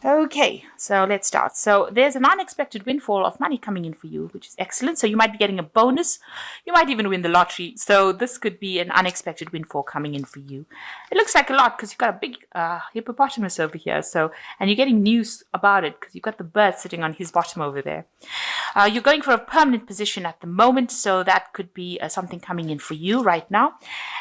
Okay, so let's start. So there's an unexpected windfall of money coming in for you, which is excellent. So you might be getting a bonus. You might even win the lottery. So this could be an unexpected windfall coming in for you. It looks like a lot because you've got a big hippopotamus over here. So, and you're getting news about it because you've got the bird sitting on his bottom over there. You're going for a permanent position at the moment, so that could be something coming in for you right now.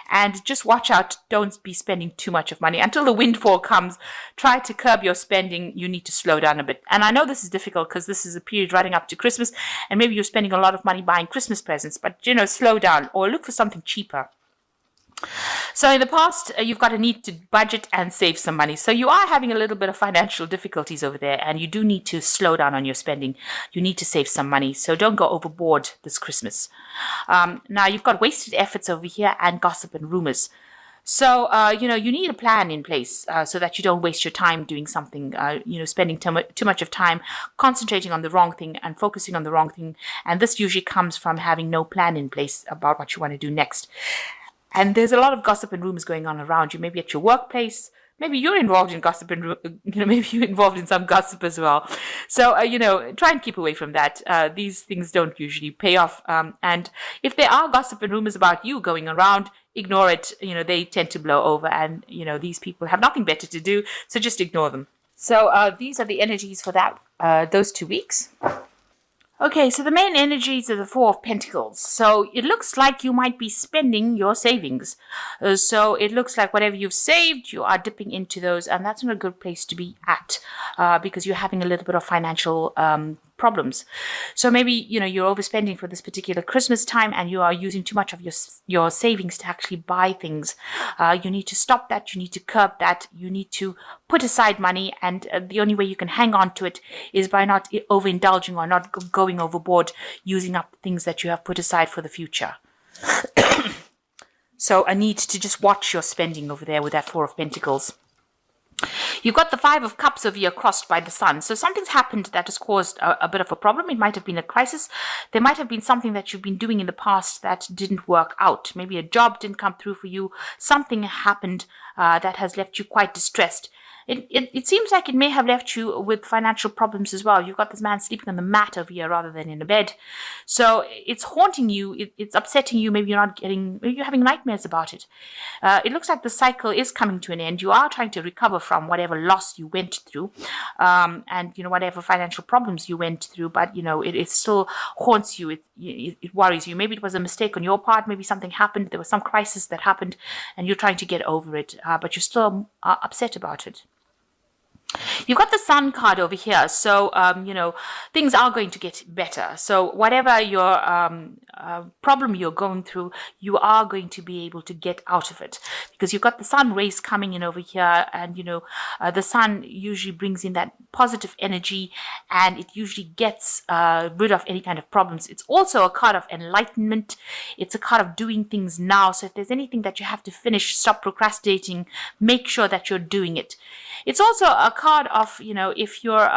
And just watch out, don't be spending too much of money. Until the windfall comes, try to curb your spending. You need to slow down a bit. And I know this is difficult because this is a period running up to Christmas, and maybe you're spending a lot of money buying Christmas presents, but slow down or look for something cheaper. So in the past, you've got a need to budget and save some money. So you are having a little bit of financial difficulties over there, and you do need to slow down on your spending. You need to save some money. So don't go overboard this Christmas. Now you've got wasted efforts over here and gossip and rumors. So, you need a plan in place so that you don't waste your time doing something, spending too much of time concentrating on the wrong thing and focusing on the wrong thing. And this usually comes from having no plan in place about what you want to do next. And there's a lot of gossip and rumors going on around you, maybe at your workplace. Maybe you're involved in gossip and, maybe you're involved in some gossip as well. So, try and keep away from that. These things don't usually pay off. And if there are gossip and rumors about you going around, ignore it. They tend to blow over, and, these people have nothing better to do. So just ignore them. So these are the energies for those 2 weeks. Okay, so the main energies are the Four of Pentacles. So it looks like you might be spending your savings. So it looks like whatever you've saved, you are dipping into those, and that's not a good place to be at because you're having a little bit of financial problems. So maybe, you're overspending for this particular Christmas time and you are using too much of your savings to actually buy things. You need to stop that. You need to curb that. You need to put aside money. And the only way you can hang on to it is by not overindulging or not going overboard, using up things that you have put aside for the future. So a need to just watch your spending over there with that Four of Pentacles. You've got the Five of Cups over here crossed by the Sun. So something's happened that has caused a bit of a problem. It might have been a crisis. There might have been something that you've been doing in the past that didn't work out. Maybe a job didn't come through for you. Something happened that has left you quite distressed. It seems like it may have left you with financial problems as well. You've got this man sleeping on the mat over here rather than in a bed. So it's haunting you. It's upsetting you. Maybe maybe you're having nightmares about it. It looks like the cycle is coming to an end. You are trying to recover from whatever loss you went through, and whatever financial problems you went through. But it still haunts you. It worries you. Maybe it was a mistake on your part. Maybe something happened. There was some crisis that happened, and you're trying to get over it. But you're still upset about it. You've got the Sun card over here. So, things are going to get better. So whatever your problem you're going through, you are going to be able to get out of it because you've got the Sun rays coming in over here. And, the Sun usually brings in that positive energy and it usually gets rid of any kind of problems. It's also a card of enlightenment. It's a card of doing things now. So if there's anything that you have to finish, stop procrastinating, make sure that you're doing it. It's also a card of, if you're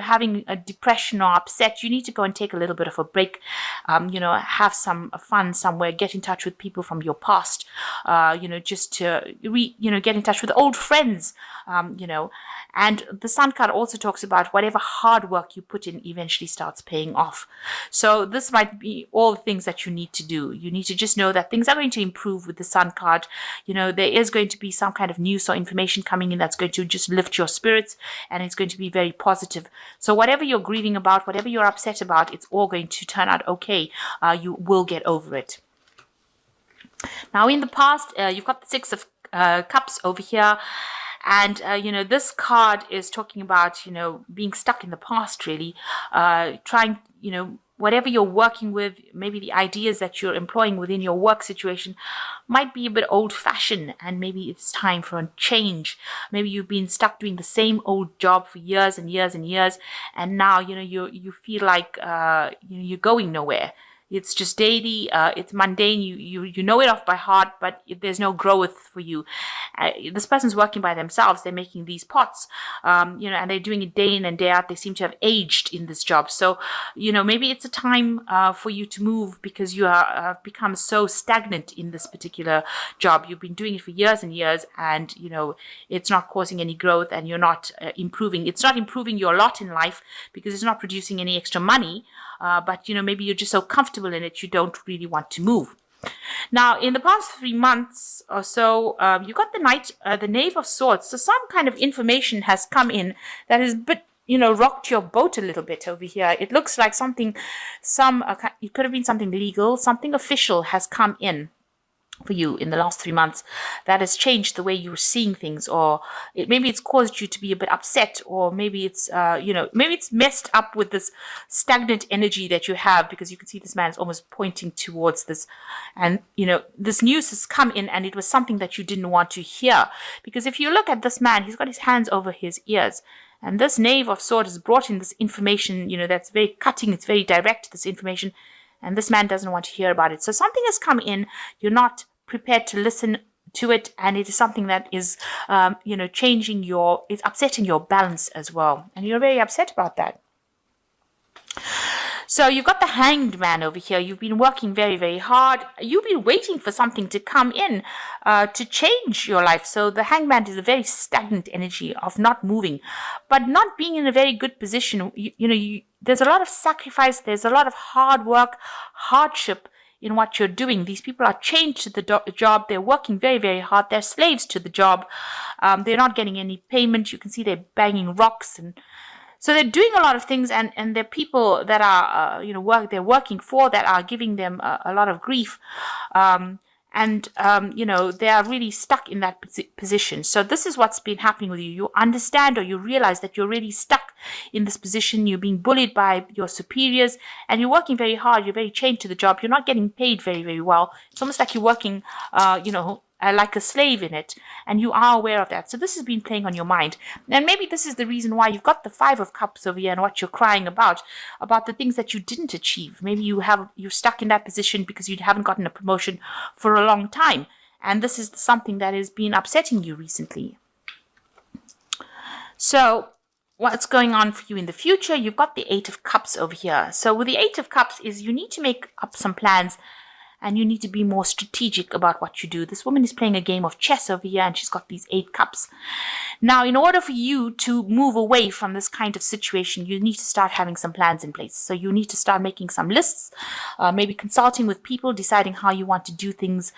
having a depression or upset, you need to go and take a little bit of a break, have some fun somewhere, get in touch with people from your past, just to, get in touch with old friends, And the Sun card also talks about whatever hard work you put in eventually starts paying off. So this might be all the things that you need to do. You need to just know that things are going to improve with the Sun card. There is going to be some kind of news or information coming in that's going to just lift your spirits, and it's going to be very positive. So whatever you're grieving about, whatever you're upset about, it's all going to turn out okay. You will get over it. Now, in the past, you've got the Six of Cups over here. And, this card is talking about, being stuck in the past, really, trying, whatever you're working with, maybe the ideas that you're employing within your work situation might be a bit old-fashioned, and maybe it's time for a change. Maybe you've been stuck doing the same old job for years and years and years, and now, you feel like, you're going nowhere. It's just daily. It's mundane. You know it off by heart, but there's no growth for you. This person's working by themselves. They're making these pots, and they're doing it day in and day out. They seem to have aged in this job. So, maybe it's a time for you to move because you have become so stagnant in this particular job. You've been doing it for years and years, and it's not causing any growth, and you're not improving. It's not improving your lot in life because it's not producing any extra money. But maybe you're just so comfortable in it, you don't really want to move. Now, in the past 3 months or so, you got the Knave of Swords. So some kind of information has come in that has rocked your boat a little bit over here. It looks like it could have been something legal, something official has come in for you in the last 3 months that has changed the way you're seeing things, or maybe it's caused you to be a bit upset, or maybe it's maybe it's messed up with this stagnant energy that you have, because you can see this man is almost pointing towards this, and this news has come in and it was something that you didn't want to hear. Because if you look at this man, he's got his hands over his ears, and this Knave of Swords has brought in this information that's very cutting, it's very direct, this information, and this man doesn't want to hear about it. So something has come in, you're not prepared to listen to it, and it is something that is it's upsetting your balance as well, and you're very upset about that. So you've got the Hanged Man over here. You've been working very, very hard. You've been waiting for something to come in to change your life. So the Hanged Man is a very stagnant energy of not moving, but not being in a very good position. There's a lot of sacrifice. There's a lot of hard work, hardship in what you're doing. These people are chained to the job. They're working very, very hard. They're slaves to the job. They're not getting any payment. You can see they're banging rocks, and so they're doing a lot of things, and they're people that are they're working for, that are giving them a lot of grief, and they are really stuck in that position. So this is what's been happening with you. You understand, or you realize that you're really stuck in this position. You're being bullied by your superiors, and you're working very hard. You're very chained to the job. You're not getting paid very, very well. It's almost like you're working like a slave in it, and you are aware of that. So this has been playing on your mind, and maybe this is the reason why you've got the Five of Cups over here, and what you're crying about the things that you didn't achieve. Maybe you're stuck in that position because you haven't gotten a promotion for a long time, and this is something that has been upsetting you recently. So what's going on for you in the future? You've got the Eight of Cups over here. So with the Eight of Cups is you need to make up some plans, and you need to be more strategic about what you do. This woman is playing a game of chess over here, and she's got these 8 cups. Now, in order for you to move away from this kind of situation, you need to start having some plans in place. So you need to start making some lists, maybe consulting with people, deciding how you want to do things.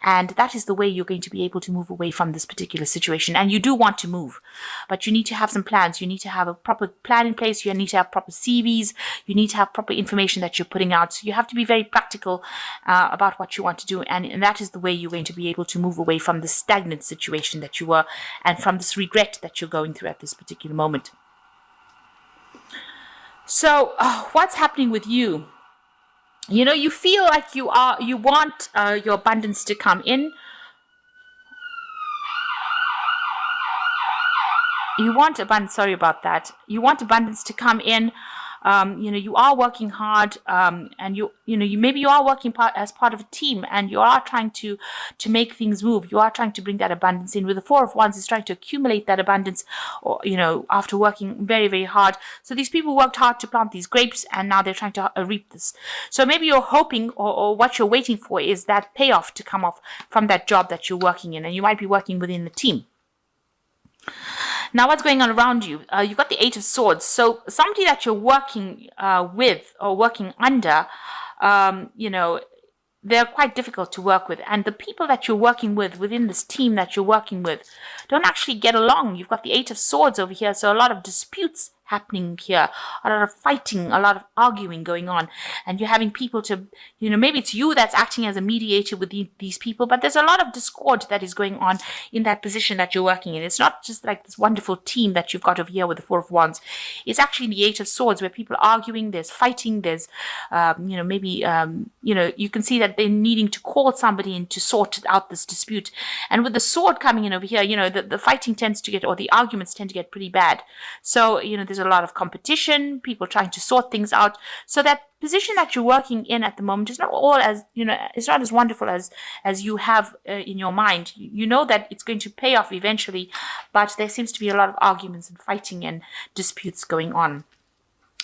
And that is the way you're going to be able to move away from this particular situation. And you do want to move, but you need to have some plans. You need to have a proper plan in place. You need to have proper CVs. You need to have proper information that you're putting out. So you have to be very practical about what you want to do, and that is the way you're going to be able to move away from the stagnant situation that you were, and from this regret that you're going through at this particular moment. So what's happening with you? You feel like you want your abundance to come in. You want abundance, sorry about that. You want abundance to come in. You are working hard, and maybe you are working as part of a team, and you are trying to make things move. You are trying to bring that abundance in. With the Four of Wands, is trying to accumulate that abundance, or after working very, very hard. So these people worked hard to plant these grapes, and now they're trying to reap this. So maybe you're hoping, or what you're waiting for, is that payoff to come off from that job that you're working in, and you might be working within the team. Now, what's going on around you? You've got the Eight of Swords. So somebody that you're working with or working under, they're quite difficult to work with. And the people that you're working with within this team that you're working with don't actually get along. You've got the Eight of Swords over here. So a lot of disputes happening here, a lot of fighting, a lot of arguing going on, and you're having people to, maybe it's you that's acting as a mediator with these people, but there's a lot of discord that is going on in that position that you're working in. It's not just like this wonderful team that you've got over here with the Four of Wands. It's actually the Eight of Swords, where people are arguing, there's fighting, there's, you can see that they're needing to call somebody in to sort out this dispute. And with the sword coming in over here, the fighting tends to get, or the arguments tend to get pretty bad. So, there's there's a lot of competition, people trying to sort things out. So that position that you're working in at the moment is not all as, it's not as wonderful as you have in your mind. You know that it's going to pay off eventually, but there seems to be a lot of arguments and fighting and disputes going on.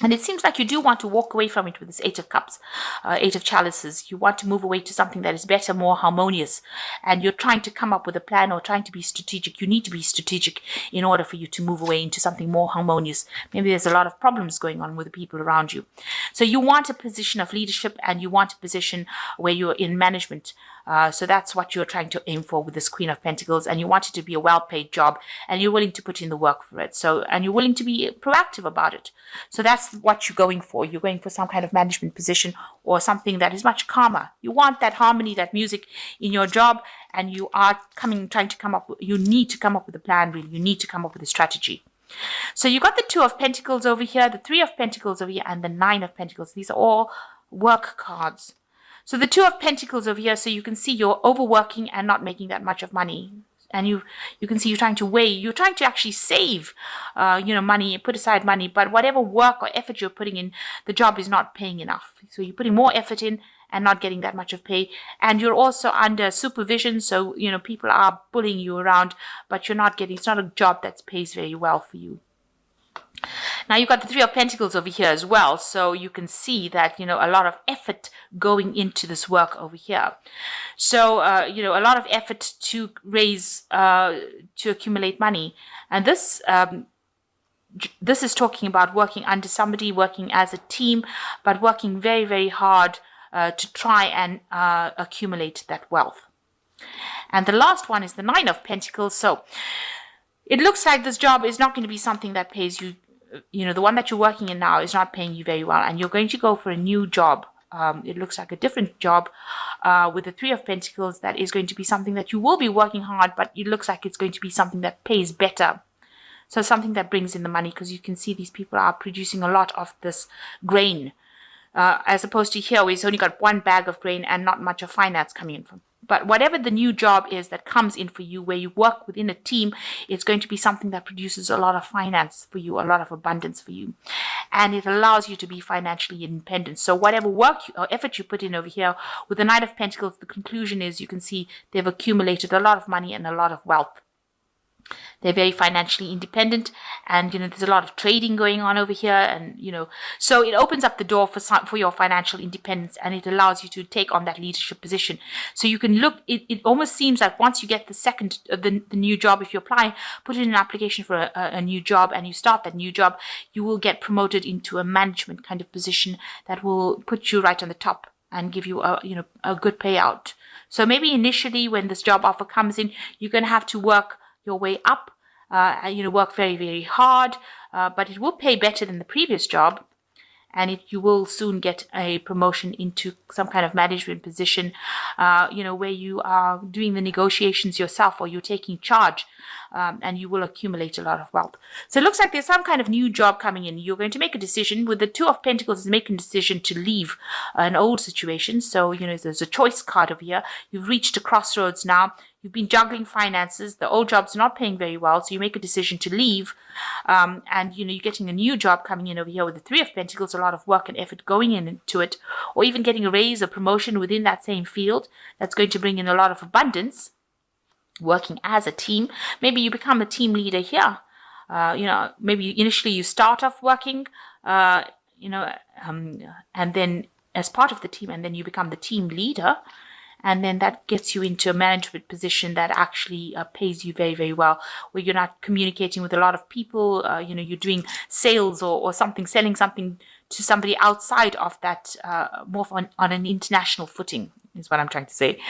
And it seems like you do want to walk away from it with this Eight of Cups, Eight of Chalices. You want to move away to something that is better, more harmonious. And you're trying to come up with a plan or trying to be strategic. You need to be strategic in order for you to move away into something more harmonious. Maybe there's a lot of problems going on with the people around you. So you want a position of leadership and you want a position where you're in management. So that's what you're trying to aim for with this Queen of Pentacles, and you want it to be a well-paid job, and you're willing to put in the work for it. So, and you're willing to be proactive about it. So that's what you're going for. You're going for some kind of management position or something that is much calmer. You want that harmony, that music in your job, and you are trying to come up. You need to come up with a plan. Really, you need to come up with a strategy. So you got the Two of Pentacles over here, the Three of Pentacles over here, and the Nine of Pentacles. These are all work cards. So the Two of Pentacles over here, so you can see you're overworking and not making that much of money. And you can see you're trying to actually save, money, put aside money. But whatever work or effort you're putting in, the job is not paying enough. So you're putting more effort in and not getting that much of pay. And you're also under supervision. So, people are bullying you around, but it's not a job that pays very well for you. Now you've got the Three of Pentacles over here as well. So you can see that, a lot of effort going into this work over here. So, a lot of effort to to accumulate money. And this is talking about working under somebody, working as a team, but working very, very hard to try and accumulate that wealth. And the last one is the Nine of Pentacles. So it looks like this job is not going to be something that pays you. The one that you're working in now is not paying you very well, and you're going to go for a new job. It looks like a different job with the Three of Pentacles that is going to be something that you will be working hard, but it looks like it's going to be something that pays better. So something that brings in the money, because you can see these people are producing a lot of this grain, as opposed to here where it's only got one bag of grain and not much of finance coming in from. But whatever the new job is that comes in for you, where you work within a team, it's going to be something that produces a lot of finance for you, a lot of abundance for you. And it allows you to be financially independent. So whatever work or effort you put in over here, with the Knight of Pentacles, the conclusion is you can see they've accumulated a lot of money and a lot of wealth. They're very financially independent, and there's a lot of trading going on over here, and so it opens up the door for your financial independence, and it allows you to take on that leadership position. So you can look. It almost seems like once you get the new job, if you apply, put in an application for a new job, and you start that new job, you will get promoted into a management kind of position that will put you right on the top and give you a good payout. So maybe initially when this job offer comes in, you're going to have to work your way up, work very, very hard, but it will pay better than the previous job, and you will soon get a promotion into some kind of management position, where you are doing the negotiations yourself, or you're taking charge, and you will accumulate a lot of wealth. So it looks like there's some kind of new job coming in. You're going to make a decision. With the Two of Pentacles, is making a decision to leave an old situation. So, there's a choice card over here. You've reached a crossroads now. You've been juggling finances. The old job's not paying very well, so you make a decision to leave. And, you're getting a new job coming in over here with the Three of Pentacles, a lot of work and effort going into it, or even getting a raise or promotion within that same field. That's going to bring in a lot of abundance. Working as a team. Maybe you become a team leader here. Maybe initially you start off working, and then as part of the team, and then you become the team leader. And then that gets you into a management position that actually pays you very, very well, where you're not communicating with a lot of people. You're doing sales or something, selling something to somebody outside of that, more on an international footing, is what I'm trying to say.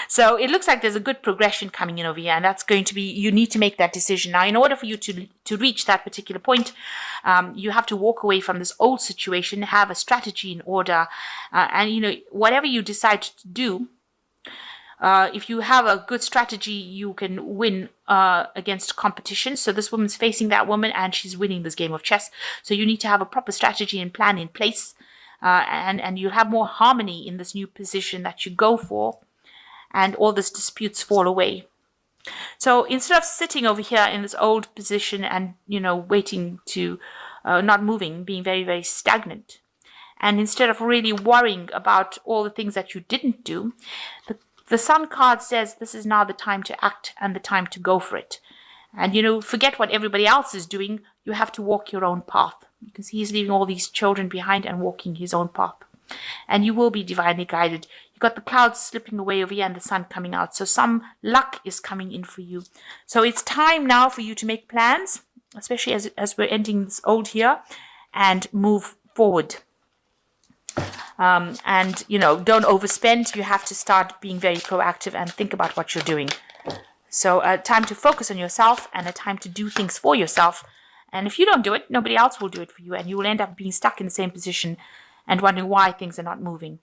So it looks like there's a good progression coming in over here, and that's going to be, you need to make that decision. Now, in order for you to reach that particular point, you have to walk away from this old situation, have a strategy in order, and, whatever you decide to do, if you have a good strategy, you can win against competition. So this woman's facing that woman, and she's winning this game of chess. So you need to have a proper strategy and plan in place, and you'll have more harmony in this new position that you go for, and all these disputes fall away. So instead of sitting over here in this old position and waiting to not moving, being very, very stagnant. And instead of really worrying about all the things that you didn't do, the Sun card says this is now the time to act and the time to go for it. And, forget what everybody else is doing. You have to walk your own path. You can see he's leaving all these children behind and walking his own path. And you will be divinely guided. You've got the clouds slipping away over here and the sun coming out. So some luck is coming in for you. So it's time now for you to make plans, especially as we're ending this old year, and move forward. And, don't overspend. You have to start being very proactive and think about what you're doing. So a time to focus on yourself and a time to do things for yourself. And if you don't do it, nobody else will do it for you. And you will end up being stuck in the same position and wondering why things are not moving.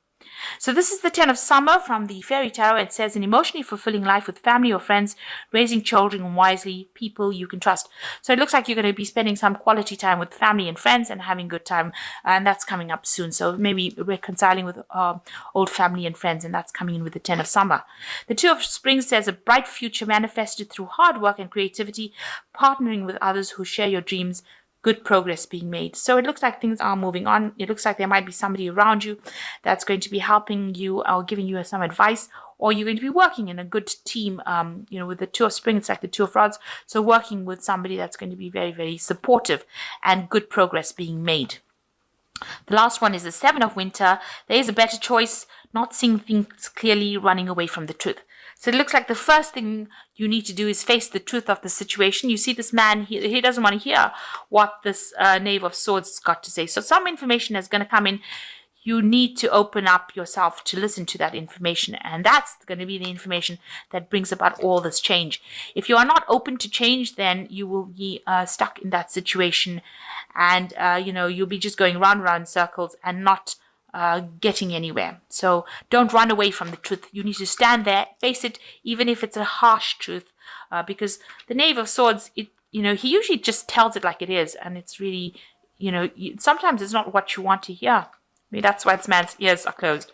So this is the 10 of Summer from the Fairy Tarot. It says an emotionally fulfilling life with family or friends, raising children wisely, people you can trust. So it looks like you're going to be spending some quality time with family and friends and having a good time. And that's coming up soon. So maybe reconciling with old family and friends. And that's coming in with the 10 of Summer. The 2 of Spring says a bright future manifested through hard work and creativity, partnering with others who share your dreams, good progress being made. So it looks like things are moving on. It looks like there might be somebody around you that's going to be helping you or giving you some advice, or you're going to be working in a good team. With the 2 of Spring, it's like the 2 of Rods. So working with somebody that's going to be very, very supportive and good progress being made. The last one is the 7 of Winter. There is a better choice, not seeing things clearly, running away from the truth. So it looks like the first thing you need to do is face the truth of the situation. You see this man, he doesn't want to hear what this Knave of Swords has got to say. So some information is going to come in. You need to open up yourself to listen to that information. And that's going to be the information that brings about all this change. If you are not open to change, then you will be stuck in that situation. And, you'll be just going round and round in circles and not getting anywhere. So don't run away from the truth. You need to stand there, face it, even if it's a harsh truth, because the Knave of Swords, he usually just tells it like it is, and it's really, sometimes it's not what you want to hear. That's why this man's ears are closed.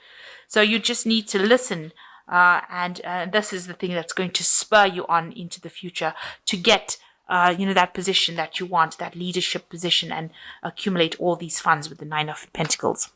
So you just need to listen, and this is the thing that's going to spur you on into the future to get that position that you want, that leadership position, and accumulate all these funds with the 9 of Pentacles.